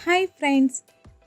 Hi friends,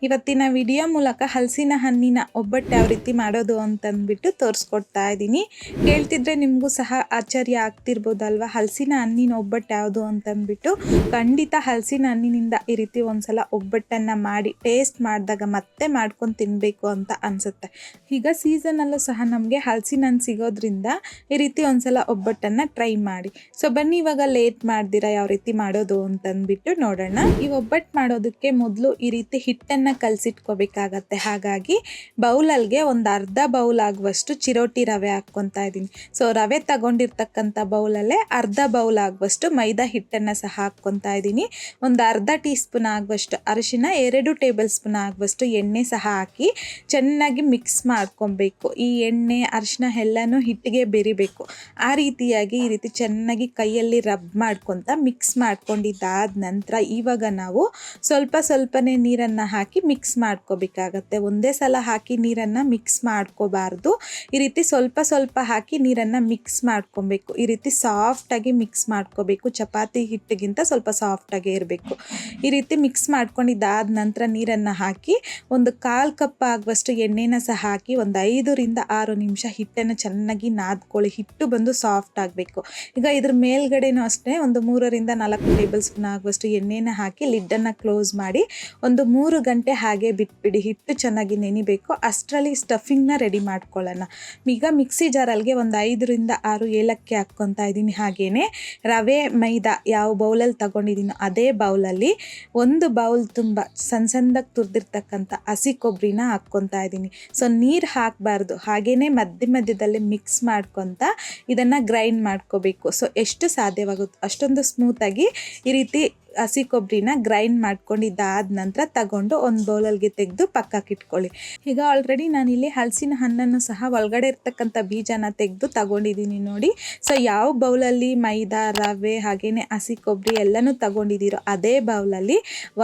ಇವತ್ತಿನ video ಮೂಲಕ ಹಲಸಿನ ಹಣ್ಣಿನ ಒಬ್ಬಟ್ಟು ಯಾವ ರೀತಿ ಮಾಡೋದು ಅಂತಂದ್ಬಿಟ್ಟು ತೋರಿಸ್ಕೊಡ್ತಾ ಇದ್ದೀನಿ. ಕೇಳ್ತಿದ್ರೆ ನಿಮಗೂ ಸಹ ಆಶ್ಚರ್ಯ ಆಗ್ತಿರ್ಬೋದಲ್ವ, ಹಲಸಿನ ಹಣ್ಣಿನ ಒಬ್ಬಟ್ಟು ಯಾವುದು ಅಂತಂದ್ಬಿಟ್ಟು. ಖಂಡಿತ ಹಲಸಿನ ಹಣ್ಣಿನಿಂದ ಈ ರೀತಿ ಒಂದ್ಸಲ ಒಬ್ಬಟ್ಟನ್ನು ಮಾಡಿ ಟೇಸ್ಟ್ ಮಾಡಿದಾಗ ಮತ್ತೆ ಮಾಡ್ಕೊಂಡು ತಿನ್ನಬೇಕು ಅಂತ ಅನಿಸುತ್ತೆ. ಈಗ ಸೀಸನಲ್ಲೂ ಸಹ ನಮಗೆ ಹಲಸಿನ ಹಣ್ಣು ಸಿಗೋದ್ರಿಂದ ಈ ರೀತಿ ಒಂದ್ಸಲ ಒಬ್ಬಟ್ಟನ್ನು ಟ್ರೈ ಮಾಡಿ. ಸೊ ಬನ್ನಿ ಇವಾಗ ಲೇಟ್ ಮಾಡ್ದಿರ ಯಾವ ರೀತಿ ಮಾಡೋದು ಅಂತಂದ್ಬಿಟ್ಟು ನೋಡೋಣ. ಈ ಒಬ್ಬಟ್ಟು ಮಾಡೋದಕ್ಕೆ ಮೊದಲು ಈ ರೀತಿ ಹಿಟ್ಟನ್ನು ಕಲಸಿಟ್ಕೋಬೇಕಾಗತ್ತೆ. ಹಾಗಾಗಿ ಬೌಲಲ್ಗೆ ಒಂದು ಅರ್ಧ ಬೌಲ್ ಆಗುವಷ್ಟು ಚಿರೋಟಿ ರವೆ ಹಾಕ್ಕೊತಾ ಇದ್ದೀನಿ. ಸೊ ರವೆ ತಗೊಂಡಿರ್ತಕ್ಕಂಥ ಬೌಲಲ್ಲೇ ಅರ್ಧ ಬೌಲ್ ಆಗುವಷ್ಟು ಮೈದಾ ಹಿಟ್ಟನ್ನು ಸಹ ಹಾಕ್ಕೊತಾ ಇದ್ದೀನಿ. ಒಂದು ಅರ್ಧ ಟೀ ಸ್ಪೂನ್ ಆಗುವಷ್ಟು ಅರಿಶಿನ, 2 ಟೇಬಲ್ ಸ್ಪೂನ್ ಆಗುವಷ್ಟು ಎಣ್ಣೆ ಸಹ ಹಾಕಿ ಚೆನ್ನಾಗಿ ಮಿಕ್ಸ್ ಮಾಡ್ಕೊಬೇಕು. ಈ ಎಣ್ಣೆ ಅರಿಶಿನ ಎಲ್ಲನೂ ಹಿಟ್ಟಿಗೆ ಬೆರಿಬೇಕು. ಆ ರೀತಿಯಾಗಿ ಈ ರೀತಿ ಚೆನ್ನಾಗಿ ಕೈಯಲ್ಲಿ ರಬ್ ಮಾಡ್ಕೊತ ಮಿಕ್ಸ್ ಮಾಡ್ಕೊಂಡಿದ್ದಾದ ನಂತರ ಇವಾಗ ನಾವು ಸ್ವಲ್ಪನೇ ನೀರನ್ನು ಹಾಕಿ ಮಿಕ್ಸ್ ಮಾಡ್ಕೋಬೇಕಾಗತ್ತೆ. ಒಂದೇ ಸಲ ಹಾಕಿ ನೀರನ್ನು ಮಿಕ್ಸ್ ಮಾಡ್ಕೋಬಾರ್ದು. ಈ ರೀತಿ ಸ್ವಲ್ಪ ಹಾಕಿ ನೀರನ್ನು ಮಿಕ್ಸ್ ಮಾಡ್ಕೊಬೇಕು. ಈ ರೀತಿ ಸಾಫ್ಟಾಗಿ ಮಿಕ್ಸ್ ಮಾಡ್ಕೋಬೇಕು. ಚಪಾತಿ ಹಿಟ್ಟಿಗಿಂತ ಸ್ವಲ್ಪ ಸಾಫ್ಟಾಗೇ ಇರಬೇಕು. ಈ ರೀತಿ ಮಿಕ್ಸ್ ಮಾಡ್ಕೊಂಡಿದ್ದಾದ ನಂತರ ನೀರನ್ನು ಹಾಕಿ ಒಂದು 1/4 ಕಪ್ ಆಗುವಷ್ಟು ಎಣ್ಣೆನ ಸಹ ಹಾಕಿ ಒಂದು 5ರಿಂದ 6 ನಿಮಿಷ ಹಿಟ್ಟನ್ನು ಚೆನ್ನಾಗಿ ನಾದ್ಕೊಳ್ಳಿ. ಹಿಟ್ಟು ಬಂದು ಸಾಫ್ಟ್ ಆಗಬೇಕು. ಈಗ ಇದ್ರ ಮೇಲ್ಗಡೆನೂ ಅಷ್ಟೇ ಒಂದು 3ರಿಂದ 4 ಟೇಬಲ್ ಸ್ಪೂನ್ ಆಗುವಷ್ಟು ಎಣ್ಣೆನ ಹಾಕಿ ಲಿಡ್ಡನ್ನು ಕ್ಲೋಸ್ ಮಾಡಿ ಒಂದು 3 ಗಂಟೆ ಹಾಗೆ ಬಿಟ್ಬಿಡಿ. ಹಿಟ್ಟು ಚೆನ್ನಾಗಿ ನೆನಿಬೇಕು. ಅಷ್ಟರಲ್ಲಿ ಸ್ಟಫಿಂಗ್ನ ರೆಡಿ ಮಾಡ್ಕೊಳ್ಳೋಣ. ಈಗ ಮಿಕ್ಸಿ ಜಾರಲ್ಗೆ ಒಂದು 5ರಿಂದ 6 ಏಲಕ್ಕಿ ಹಾಕ್ಕೊತಾ ಇದ್ದೀನಿ. ಹಾಗೆಯೇ ರವೆ ಮೈದಾ ಯಾವ ಬೌಲಲ್ಲಿ ತಗೊಂಡಿದ್ದೀನೋ ಅದೇ ಬೌಲಲ್ಲಿ 1 ಬೌಲ್ ತುಂಬ ಸಣ್ಣದಾಗಿ ತುರಿದಿರ್ತಕ್ಕಂಥ ಹಸಿ ಕೊಬ್ಬರಿನ ಹಾಕ್ಕೊತಾ ಇದ್ದೀನಿ. ಸೊ ನೀರು ಹಾಕಬಾರ್ದು. ಹಾಗೆಯೇ ಮಧ್ಯದಲ್ಲಿ ಮಿಕ್ಸ್ ಮಾಡ್ಕೊತ ಇದನ್ನು ಗ್ರೈಂಡ್ ಮಾಡ್ಕೋಬೇಕು. ಸೊ ಎಷ್ಟು ಸಾಧ್ಯವಾಗುತ್ತೋ ಅಷ್ಟೊಂದು ಸ್ಮೂತಾಗಿ ಈ ರೀತಿ ಹಸಿ ಕೊಬ್ಬರಿನ ಗ್ರೈಂಡ್ ಮಾಡ್ಕೊಂಡಿದ್ದಾದ ನಂತರ ತಗೊಂಡು ಒಂದು ಬೌಲಲ್ಗೆ ತೆಗೆದು ಪಕ್ಕಕ್ಕೆ ಇಟ್ಕೊಳ್ಳಿ. ಈಗ ಆಲ್ರೆಡಿ ನಾನಿಲ್ಲಿ ಹಲಸಿನ ಹಣ್ಣನ್ನು ಸಹ ಒಳಗಡೆ ಇರ್ತಕ್ಕಂಥ ಬೀಜನ ತೆಗೆದು ತಗೊಂಡಿದ್ದೀನಿ ನೋಡಿ. ಸೊ ಯಾವ ಬೌಲಲ್ಲಿ ಮೈದಾ, ರವೆ ಹಾಗೆಯೇ ಹಸಿ ಕೊಬ್ಬರಿ ಎಲ್ಲನೂ ತಗೊಂಡಿದ್ದೀರೋ ಅದೇ ಬೌಲಲ್ಲಿ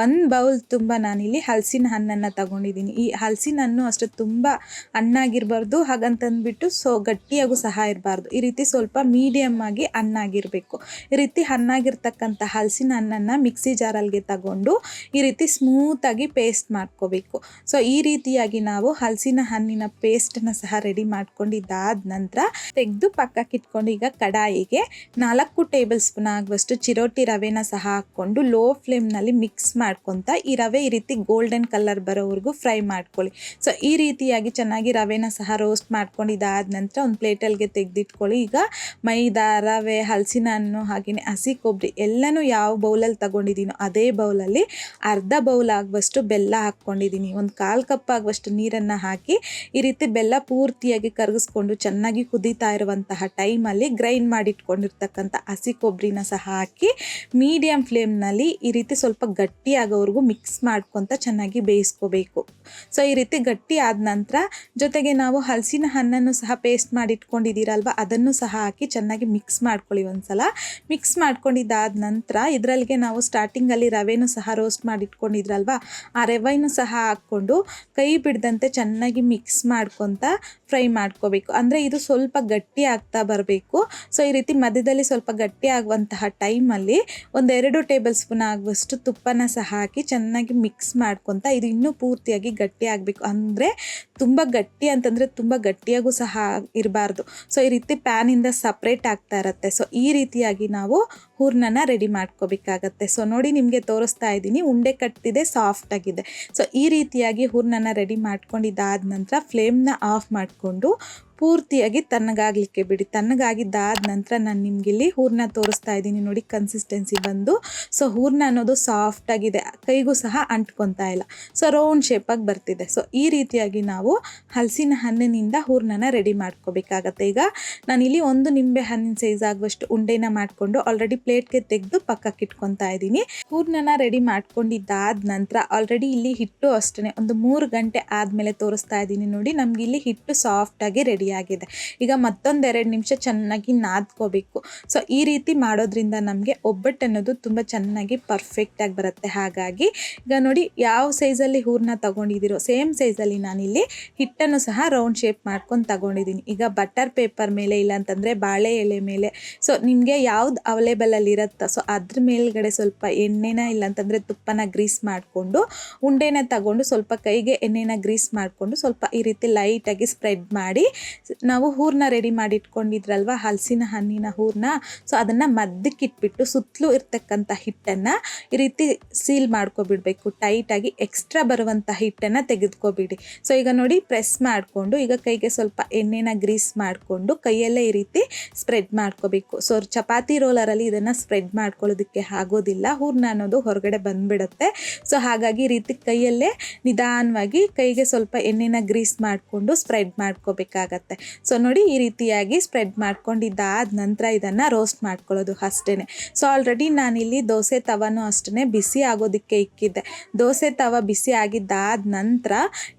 1 ಬೌಲ್ ತುಂಬ ನಾನಿಲ್ಲಿ ಹಲಸಿನ ಹಣ್ಣನ್ನು ತಗೊಂಡಿದ್ದೀನಿ. ಈ ಹಲಸಿನ ಹಣ್ಣು ಅಷ್ಟು ತುಂಬ ಹಣ್ಣಾಗಿರಬಾರ್ದು, ಹಾಗಂತಂದ್ಬಿಟ್ಟು ಗಟ್ಟಿಯಾಗೂ ಸಹ ಇರಬಾರ್ದು. ಈ ರೀತಿ ಸ್ವಲ್ಪ ಮೀಡಿಯಮ್ ಆಗಿ ಹಣ್ಣಾಗಿರಬೇಕು. ಈ ರೀತಿ ಹಣ್ಣಾಗಿರ್ತಕ್ಕಂಥ ಹಲಸಿನ ಹಣ್ಣನ್ನು ಮಿಕ್ಸಿ ಜಾರಲ್ಗೆ ತಗೊಂಡು ಈ ರೀತಿ ಸ್ಮೂತಾಗಿ ಪೇಸ್ಟ್ ಮಾಡ್ಕೋಬೇಕು. ಸೊ ಈ ರೀತಿಯಾಗಿ ನಾವು ಹಲಸಿನ ಹಣ್ಣಿನ ಪೇಸ್ಟನ್ನು ಸಹ ರೆಡಿ ಮಾಡ್ಕೊಂಡಿದ್ದಾದ ನಂತರ ತೆಗೆದು ಪಕ್ಕಕ್ಕೆ ಇಟ್ಕೊಂಡು ಈಗ ಕಡಾಯಿಗೆ 4 ಟೇಬಲ್ ಸ್ಪೂನ್ ಆಗುವಷ್ಟು ಚಿರೋಟಿ ರವೆನ ಸಹ ಹಾಕ್ಕೊಂಡು ಲೋ ಫ್ಲೇಮ್ನಲ್ಲಿ ಮಿಕ್ಸ್ ಮಾಡ್ಕೊತ ಈ ರವೆ ಈ ರೀತಿ ಗೋಲ್ಡನ್ ಕಲರ್ ಬರೋವರೆಗೂ ಫ್ರೈ ಮಾಡ್ಕೊಳ್ಳಿ. ಸೊ ಈ ರೀತಿಯಾಗಿ ಚೆನ್ನಾಗಿ ರವೆನ ಸಹ ರೋಸ್ಟ್ ಮಾಡ್ಕೊಂಡಿದ್ದಾದ ನಂತರ ಒಂದು ಪ್ಲೇಟಲ್ಗೆ ತೆಗೆದಿಟ್ಕೊಳ್ಳಿ. ಈಗ ಮೈದಾ, ರವೆ, ಹಲಸಿನ ಹಣ್ಣು ಹಾಗೆಯೇ ಹಸಿ ಕೊಬ್ಬರಿ ಎಲ್ಲನೂ ಯಾವ ಬೌಲಲ್ಲಿ ತಗೊಂಡಿದ್ದೀನೋ ಅದೇ ಬೌಲಲ್ಲಿ ಅರ್ಧ ಬೌಲ್ ಆಗುವಷ್ಟು ಬೆಲ್ಲ ಹಾಕ್ಕೊಂಡಿದ್ದೀನಿ. ಒಂದು 1/4 ಕಪ್ ಆಗುವಷ್ಟು ನೀರನ್ನು ಹಾಕಿ ಈ ರೀತಿ ಬೆಲ್ಲ ಪೂರ್ತಿಯಾಗಿ ಕರಗಿಸ್ಕೊಂಡು ಚೆನ್ನಾಗಿ ಕುದೀತಾ ಇರುವಂತಹ ಟೈಮಲ್ಲಿ ಗ್ರೈಂಡ್ ಮಾಡಿಟ್ಕೊಂಡಿರ್ತಕ್ಕಂಥ ಹಸಿ ಕೊಬ್ಬರಿನ ಸಹ ಹಾಕಿ ಮೀಡಿಯಮ್ ಫ್ಲೇಮ್ನಲ್ಲಿ ಈ ರೀತಿ ಸ್ವಲ್ಪ ಗಟ್ಟಿಯಾಗೋವರೆಗೂ ಮಿಕ್ಸ್ ಮಾಡ್ಕೊತ ಚೆನ್ನಾಗಿ ಬೇಯಿಸ್ಕೋಬೇಕು. ಸೊ ಈ ರೀತಿ ಗಟ್ಟಿ ಆದ ನಂತರ ಜೊತೆಗೆ ನಾವು ಹಲಸಿನ ಹಣ್ಣನ್ನು ಸಹ ಪೇಸ್ಟ್ ಮಾಡಿಟ್ಕೊಂಡಿದ್ದೀರಲ್ವ ಅದನ್ನು ಸಹ ಹಾಕಿ ಚೆನ್ನಾಗಿ ಮಿಕ್ಸ್ ಮಾಡ್ಕೊಳ್ಳಿ. ಒಂದ್ಸಲ ಮಿಕ್ಸ್ ಮಾಡ್ಕೊಂಡಿದ್ದಾದ ನಂತರ ಇದರಲ್ಲಿಗೆ ನಾವು ಸ್ಟಾರ್ಟಿಂಗಲ್ಲಿ ರವೆನೂ ಸಹ ರೋಸ್ಟ್ ಮಾಡಿಟ್ಕೊಂಡಿದ್ರಲ್ವ ಆ ರವೆನೂ ಸಹ ಹಾಕ್ಕೊಂಡು ಕೈ ಬಿಡದಂತೆ ಚೆನ್ನಾಗಿ ಮಿಕ್ಸ್ ಮಾಡ್ಕೊತ ಫ್ರೈ ಮಾಡ್ಕೋಬೇಕು. ಅಂದರೆ ಇದು ಸ್ವಲ್ಪ ಗಟ್ಟಿ ಆಗ್ತಾ ಬರಬೇಕು. ಸೊ ಈ ರೀತಿ ಮಧ್ಯದಲ್ಲಿ ಸ್ವಲ್ಪ ಗಟ್ಟಿ ಆಗುವಂತಹ ಟೈಮಲ್ಲಿ ಒಂದು 2 ಟೇಬಲ್ ಸ್ಪೂನ್ ಆಗುವಷ್ಟು ತುಪ್ಪನ ಸಹ ಹಾಕಿ ಚೆನ್ನಾಗಿ ಮಿಕ್ಸ್ ಮಾಡ್ಕೊತ ಇದು ಇನ್ನೂ ಪೂರ್ತಿಯಾಗಿ ಗಟ್ಟಿ ಆಗಬೇಕು. ಅಂದರೆ ತುಂಬ ಗಟ್ಟಿ ಅಂತಂದರೆ ತುಂಬ ಗಟ್ಟಿಯಾಗೂ ಸಹ ಇರಬಾರ್ದು. ಸೊ ಈ ರೀತಿ ಪ್ಯಾನಿಂದ ಸಪ್ರೇಟ್ ಆಗ್ತಾ ಇರುತ್ತೆ. ಸೊ ಈ ರೀತಿಯಾಗಿ ನಾವು ಹೂರ್ಣನ ರೆಡಿ ಮಾಡ್ಕೋಬೇಕಾಗತ್ತೆ. ಸೊ ನೋಡಿ ನಿಮಗೆ ತೋರಿಸ್ತಾ ಇದ್ದೀನಿ, ಉಂಡೆ ಕಟ್ಟಿದೆ, ಸಾಫ್ಟ್ ಆಗಿದೆ. ಸೊ ಈ ರೀತಿಯಾಗಿ ಹೂರ್ಣನ ರೆಡಿ ಮಾಡ್ಕೊಂಡಿದ್ದಾದ ನಂತರ ಫ್ಲೇಮ್ನ ಆಫ್ ಮಾಡಿಕೊಂಡು ಪೂರ್ತಿಯಾಗಿ ತಣ್ಣಗಾಗಲಿಕ್ಕೆ ಬಿಡಿ. ತಣ್ಣಗಾಗಿದ್ದಾದ ನಂತರ ನಾನು ನಿಮ್ಗೆ ಇಲ್ಲಿ ಹೂರ್ಣ ತೋರಿಸ್ತಾ ಇದ್ದೀನಿ ನೋಡಿ, ಕನ್ಸಿಸ್ಟೆನ್ಸಿ ಬಂದು. ಸೊ ಹೂರ್ಣ ಅನ್ನೋದು ಸಾಫ್ಟ್ ಆಗಿದೆ, ಕೈಗೂ ಸಹ ಅಂಟ್ಕೊತಾ ಇಲ್ಲ. ಸೊ ರೌಂಡ್ ಶೇಪಾಗಿ ಬರ್ತಿದೆ. ಸೊ ಈ ರೀತಿಯಾಗಿ ನಾವು ಹಲಸಿನ ಹಣ್ಣಿನಿಂದ ಹೂರ್ಣನ ರೆಡಿ ಮಾಡ್ಕೋಬೇಕಾಗತ್ತೆ. ಈಗ ನಾನಿಲ್ಲಿ 1 ನಿಂಬೆ ಹಣ್ಣಿನ ಸೈಜ್ ಆಗುವಷ್ಟು ಉಂಡೆನ ಮಾಡಿಕೊಂಡು ಆಲ್ರೆಡಿ ಪ್ಲೇಟ್ಗೆ ತೆಗೆದು ಪಕ್ಕಕ್ಕೆ ಇಟ್ಕೊತಾ ಇದ್ದೀನಿ. ಹೂರ್ಣನ ರೆಡಿ ಮಾಡ್ಕೊಂಡಿದ್ದಾದ ನಂತರ ಆಲ್ರೆಡಿ ಇಲ್ಲಿ ಹಿಟ್ಟು ಅಷ್ಟೇ ಒಂದು 3 ಗಂಟೆ ಆದಮೇಲೆ ತೋರಿಸ್ತಾ ಇದ್ದೀನಿ ನೋಡಿ, ನಮ್ಗೆ ಇಲ್ಲಿ ಹಿಟ್ಟು ಸಾಫ್ಟಾಗಿ ರೆಡಿ ರೆಡಿಯಾಗಿದೆ. ಈಗ ಮತ್ತೊಂದು 2 ನಿಮಿಷ ಚೆನ್ನಾಗಿ ನಾದ್ಕೋಬೇಕು. ಸೊ ಈ ರೀತಿ ಮಾಡೋದ್ರಿಂದ ನಮಗೆ ಒಬ್ಬಟ್ಟು ಅನ್ನೋದು ತುಂಬ ಚೆನ್ನಾಗಿ ಪರ್ಫೆಕ್ಟಾಗಿ ಬರುತ್ತೆ. ಹಾಗಾಗಿ ಈಗ ನೋಡಿ ಯಾವ ಸೈಜಲ್ಲಿ ಹೂರಣ ತೊಗೊಂಡಿದ್ದೀರೋ ಸೇಮ್ ಸೈಜಲ್ಲಿ ನಾನಿಲ್ಲಿ ಹಿಟ್ಟನ್ನು ಸಹ ರೌಂಡ್ ಶೇಪ್ ಮಾಡ್ಕೊಂಡು ತಗೊಂಡಿದ್ದೀನಿ. ಈಗ ಬಟರ್ ಪೇಪರ್ ಮೇಲೆ ಇಲ್ಲಾಂತಂದರೆ ಬಾಳೆ ಎಲೆ ಮೇಲೆ ಸೊ ನಿಮಗೆ ಯಾವ್ದು ಅವೈಲೇಬಲಲ್ಲಿ ಇರುತ್ತೋ ಸೊ ಅದ್ರ ಮೇಲ್ಗಡೆ ಸ್ವಲ್ಪ ಎಣ್ಣೆನ ಇಲ್ಲಾಂತಂದರೆ ತುಪ್ಪನ ಗ್ರೀಸ್ ಮಾಡಿಕೊಂಡು ಉಂಡೆನ ತಗೊಂಡು ಸ್ವಲ್ಪ ಕೈಗೆ ಎಣ್ಣೆನ ಗ್ರೀಸ್ ಮಾಡಿಕೊಂಡು ಸ್ವಲ್ಪ ಈ ರೀತಿ ಲೈಟಾಗಿ ಸ್ಪ್ರೆಡ್ ಮಾಡಿ ನಾವು ಹೂರಣ ರೆಡಿ ಮಾಡಿ ಇಟ್ಕೊಂಡಿದ್ರಲ್ವ ಹಲಸಿನ ಹಣ್ಣಿನ ಹೂರಣ ಸೊ ಅದನ್ನು ಮಧ್ಯಕ್ಕೆ ಇಟ್ಬಿಟ್ಟು ಸುತ್ತಲೂ ಇರ್ತಕ್ಕಂಥ ಹಿಟ್ಟನ್ನು ಈ ರೀತಿ ಸೀಲ್ ಮಾಡ್ಕೊಬಿಡ್ಬೇಕು. ಟೈಟಾಗಿ ಎಕ್ಸ್ಟ್ರಾ ಬರುವಂಥ ಹಿಟ್ಟನ್ನು ತೆಗೆದುಕೊಬಿಡಿ. ಸೊ ಈಗ ನೋಡಿ ಪ್ರೆಸ್ ಮಾಡಿಕೊಂಡು ಈಗ ಕೈಗೆ ಸ್ವಲ್ಪ ಎಣ್ಣೆನ ಗ್ರೀಸ್ ಮಾಡಿಕೊಂಡು ಕೈಯಲ್ಲೇ ಈ ರೀತಿ ಸ್ಪ್ರೆಡ್ ಮಾಡ್ಕೋಬೇಕು. ಸೊ ಚಪಾತಿ ರೋಲರಲ್ಲಿ ಇದನ್ನು ಸ್ಪ್ರೆಡ್ ಮಾಡ್ಕೊಳ್ಳೋದಕ್ಕೆ ಆಗೋದಿಲ್ಲ, ಹೂರಣ ಅನ್ನೋದು ಹೊರಗಡೆ ಬಂದುಬಿಡುತ್ತೆ. ಸೊ ಹಾಗಾಗಿ ಈ ರೀತಿ ಕೈಯಲ್ಲೇ ನಿಧಾನವಾಗಿ ಕೈಗೆ ಸ್ವಲ್ಪ ಎಣ್ಣೆನ ಗ್ರೀಸ್ ಮಾಡಿಕೊಂಡು ಸ್ಪ್ರೆಡ್ ಮಾಡ್ಕೋಬೇಕಾಗತ್ತೆ. ಸೊ ನೋಡಿ ಈ ರೀತಿಯಾಗಿ ಸ್ಪ್ರೆಡ್ ಮಾಡ್ಕೊಂಡಿದ್ದಾದ ನಂತರ ಇದನ್ನು ರೋಸ್ಟ್ ಮಾಡ್ಕೊಳ್ಳೋದು ಅಷ್ಟೇ. ಸೊ ಆಲ್ರೆಡಿ ನಾನಿಲ್ಲಿ ದೋಸೆ ತವನೂ ಅಷ್ಟೇ ಬಿಸಿ ಆಗೋದಕ್ಕೆ ಇಕ್ಕಿದ್ದೆ. ದೋಸೆ ತವ ಬಿಸಿ ಆಗಿದ್ದಾದ ನಂತರ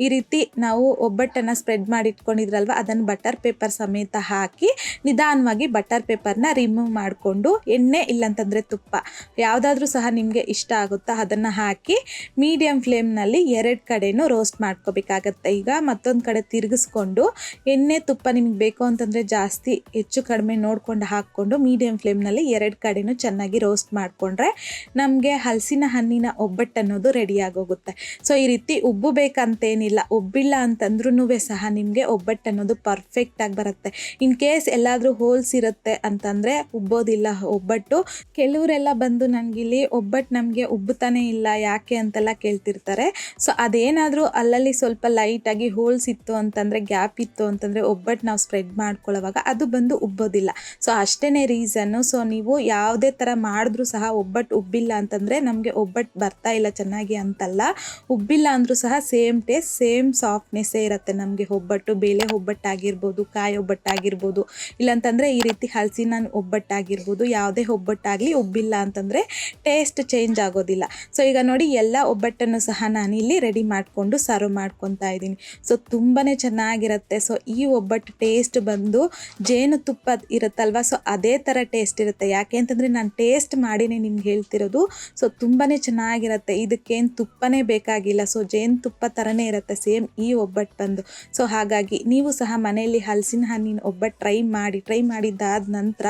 ಈ ರೀತಿ ನಾವು ಒಬ್ಬಟ್ಟನ್ನು ಸ್ಪ್ರೆಡ್ ಮಾಡಿ ಇಟ್ಕೊಂಡಿದ್ರಲ್ವ ಅದನ್ನು ಬಟರ್ ಪೇಪರ್ ಸಮೇತ ಹಾಕಿ ನಿಧಾನವಾಗಿ ಬಟರ್ ಪೇಪರ್ನ ರಿಮೂವ್ ಮಾಡಿಕೊಂಡು ಎಣ್ಣೆ ಇಲ್ಲಂತಂದರೆ ತುಪ್ಪ ಯಾವುದಾದ್ರೂ ಸಹ ನಿಮಗೆ ಇಷ್ಟ ಆಗುತ್ತಾ ಅದನ್ನು ಹಾಕಿ ಮೀಡಿಯಮ್ ಫ್ಲೇಮ್ನಲ್ಲಿ 2 ಕಡೆನೂ ರೋಸ್ಟ್ ಮಾಡ್ಕೋಬೇಕಾಗತ್ತೆ. ಈಗ ಮತ್ತೊಂದು ಕಡೆ ತಿರುಗಿಸ್ಕೊಂಡು ಎಣ್ಣೆ ತುಪ್ಪ ನಿಮಗೆ ಬೇಕು ಅಂತಂದರೆ ಜಾಸ್ತಿ ಹೆಚ್ಚು ಕಡಿಮೆ ನೋಡಿಕೊಂಡು ಹಾಕ್ಕೊಂಡು ಮೀಡಿಯಮ್ ಫ್ಲೇಮ್ನಲ್ಲಿ 2 ಕಡೆನೂ ಚೆನ್ನಾಗಿ ರೋಸ್ಟ್ ಮಾಡಿಕೊಂಡ್ರೆ ನಮಗೆ ಹಲಸಿನ ಹಣ್ಣಿನ ಒಬ್ಬಟ್ಟು ಅನ್ನೋದು ರೆಡಿಯಾಗೋಗುತ್ತೆ. ಸೊ ಈ ರೀತಿ ಉಬ್ಬಬೇಕಂತೇನಿಲ್ಲ, ಉಬ್ಬಿಲ್ಲ ಅಂತಂದ್ರೂ ಸಹ ನಿಮಗೆ ಒಬ್ಬಟ್ಟು ಅನ್ನೋದು ಪರ್ಫೆಕ್ಟಾಗಿ ಬರುತ್ತೆ. ಇನ್ ಕೇಸ್ ಎಲ್ಲಾದರೂ ಹೋಲ್ಸ್ ಇರುತ್ತೆ ಅಂತಂದರೆ ಉಬ್ಬೋದಿಲ್ಲ ಒಬ್ಬಟ್ಟು. ಕೆಲವರೆಲ್ಲ ಬಂದು ನನಗಿಲ್ಲಿ ಒಬ್ಬಟ್ಟು ನಮಗೆ ಉಬ್ಬುತ್ತಾನೆ ಇಲ್ಲ ಯಾಕೆ ಅಂತೆಲ್ಲ ಕೇಳ್ತಿರ್ತಾರೆ. ಸೊ ಅದೇನಾದರೂ ಅಲ್ಲಲ್ಲಿ ಸ್ವಲ್ಪ ಲೈಟಾಗಿ ಹೋಲ್ಸ್ ಇತ್ತು ಅಂತಂದರೆ ಗ್ಯಾಪ್ ಇತ್ತು ಅಂತಂದರೆ ಒಬ್ಬಟ್ಟು ನಾವು ಸ್ಪ್ರೆಡ್ ಮಾಡ್ಕೊಳ್ಳೋವಾಗ ಅದು ಬಂದು ಉಬ್ಬೋದಿಲ್ಲ. ಸೊ ಅಷ್ಟೇ ರೀಸನ್ನು. ಸೊ ನೀವು ಯಾವುದೇ ಥರ ಮಾಡಿದ್ರೂ ಸಹ ಒಬ್ಬಟ್ಟು ಉಬ್ಬಿಲ್ಲ ಅಂತಂದರೆ ನಮಗೆ ಒಬ್ಬಟ್ಟು ಬರ್ತಾ ಇಲ್ಲ ಚೆನ್ನಾಗಿ ಅಂತಲ್ಲ, ಉಬ್ಬಿಲ್ಲ ಅಂದರೂ ಸಹ ಸೇಮ್ ಟೇಸ್ಟ್ ಸೇಮ್ ಸಾಫ್ಟ್ನೆಸ್ಸೇ ಇರುತ್ತೆ ನಮಗೆ ಒಬ್ಬಟ್ಟು. ಬೇಳೆ ಒಬ್ಬಟ್ಟಾಗಿರ್ಬೋದು, ಕಾಯಿ ಒಬ್ಬಟ್ಟಾಗಿರ್ಬೋದು, ಇಲ್ಲಾಂತಂದರೆ ಈ ರೀತಿ ಹಲಸಿನ ಒಬ್ಬಟ್ಟಾಗಿರ್ಬೋದು, ಯಾವುದೇ ಒಬ್ಬಟ್ಟಾಗಲಿ ಉಬ್ಬಿಲ್ಲ ಅಂತಂದರೆ ಟೇಸ್ಟ್ ಚೇಂಜ್ ಆಗೋದಿಲ್ಲ. ಸೊ ಈಗ ನೋಡಿ ಎಲ್ಲ ಒಬ್ಬಟ್ಟನ್ನು ಸಹ ನಾನಿಲ್ಲಿ ರೆಡಿ ಮಾಡಿಕೊಂಡು ಸರ್ವ್ ಮಾಡ್ಕೊತಾ ಇದ್ದೀನಿ. ಸೊ ತುಂಬಾ ಚೆನ್ನಾಗಿರುತ್ತೆ. ಸೊ ಈ ಒಬ್ಬಟ್ಟು ಟೇಸ್ಟ್ ಬಂದು ಜೇನುತುಪ್ಪ ಇರುತ್ತಲ್ವ ಸೊ ಅದೇ ಥರ ಟೇಸ್ಟ್ ಇರುತ್ತೆ. ಯಾಕೆ ಅಂತಂದರೆ ನಾನು ಟೇಸ್ಟ್ ಮಾಡಿನೇ ನಿಮ್ಗೆ ಹೇಳ್ತಿರೋದು. ಸೊ ತುಂಬಾ ಚೆನ್ನಾಗಿರುತ್ತೆ, ಇದಕ್ಕೇನು ತುಪ್ಪನೇ ಬೇಕಾಗಿಲ್ಲ. ಸೊ ಜೇನುತುಪ್ಪ ಥರನೇ ಇರುತ್ತೆ ಸೇಮ್ ಈ ಒಬ್ಬಟ್ಟು ಬಂದು. ಸೊ ಹಾಗಾಗಿ ನೀವು ಸಹ ಮನೆಯಲ್ಲಿ ಹಲಸಿನ ಹಣ್ಣಿನ ಒಬ್ಬಟ್ಟು ಟ್ರೈ ಮಾಡಿದ್ದಾದ ನಂತರ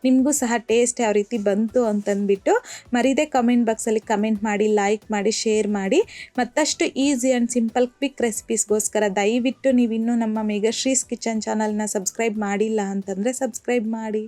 ನಿಮಗೂ ಸಹ ಟೇಸ್ಟ್ ಯಾವ ರೀತಿ ಬಂತು ಅಂತಂದ್ಬಿಟ್ಟು ಮರೀದೆ ಕಮೆಂಟ್ ಬಾಕ್ಸಲ್ಲಿ ಕಮೆಂಟ್ ಮಾಡಿ, ಲೈಕ್ ಮಾಡಿ, ಶೇರ್ ಮಾಡಿ. ಮತ್ತಷ್ಟು ಈಸಿ ಆ್ಯಂಡ್ ಸಿಂಪಲ್ ಕ್ವಿಕ್ ರೆಸಿಪೀಸ್ಗೋಸ್ಕರ ದಯವಿಟ್ಟು ನೀವಿನ್ನೂ ನಮ್ಮ ಮೇಘಶ್ರೀಸ್ ಕಿಚನ್ ಚಾನಲ್ನ ಸಬ್ಸ್ಕ್ರೈಬ್ ಮಾಡಿಲ್ಲ ಅಂತಂದರೆ ಸಬ್ಸ್ಕ್ರೈಬ್ ಮಾಡಿ.